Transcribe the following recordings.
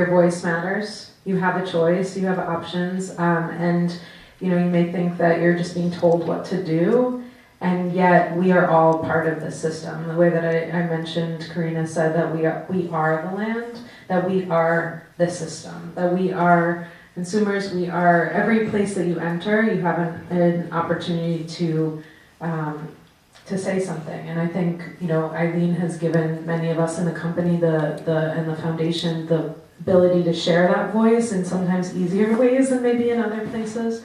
your voice matters. You have a choice, you have options, and you may think that you're just being told what to do, and yet we are all part of the system. The way that I mentioned, Karina said that we are the land, that we are the system, that we are consumers, we are every place that you enter, you have an opportunity to say something. And I think, Eileen has given many of us in the company and the foundation the ability to share that voice in sometimes easier ways than maybe in other places.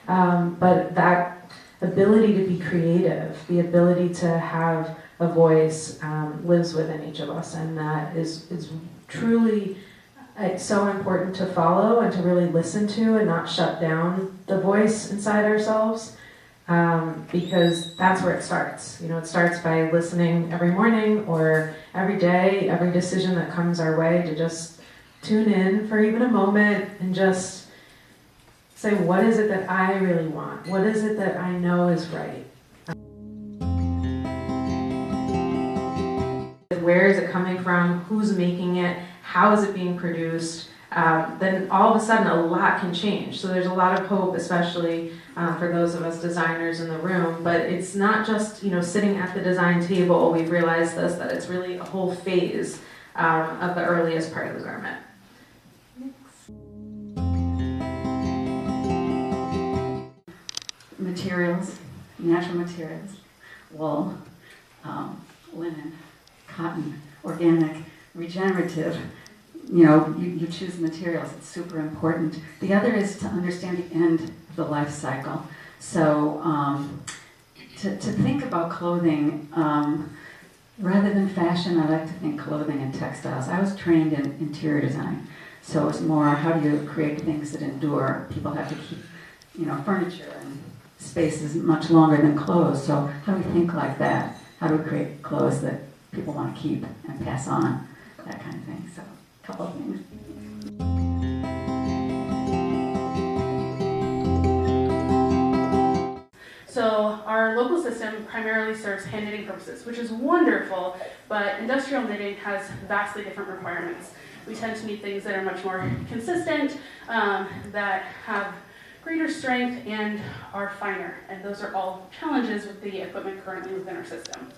But that ability to be creative, the ability to have a voice lives within each of us, and that is truly so important to follow and to really listen to and not shut down the voice inside ourselves. Because that's where it starts. It starts by listening every morning or every day, every decision that comes our way, to just tune in for even a moment and just say, what is it that I really want? What is it that I know is right? Where is it coming from? Who's making it? How is it being produced? Then all of a sudden a lot can change. So there's a lot of hope, especially for those of us designers in the room. But it's not just sitting at the design table. We've realized that it's really a whole phase of the earliest part of the garment. Materials, natural materials, wool, linen, cotton, organic, regenerative. You choose materials, it's super important. The other is to understand the end of the life cycle. So to think about clothing, rather than fashion, I like to think clothing and textiles. I was trained in interior design, so it's more how do you create things that endure. People have to keep, furniture and space is much longer than clothes, so how do we think like that? How do we create clothes that people want to keep and pass on, that kind of thing. So a couple of things. So our local system primarily serves hand knitting purposes, which is wonderful, but industrial knitting has vastly different requirements. We tend to need things that are much more consistent, that have greater strength and are finer, and those are all challenges with the equipment currently within our system.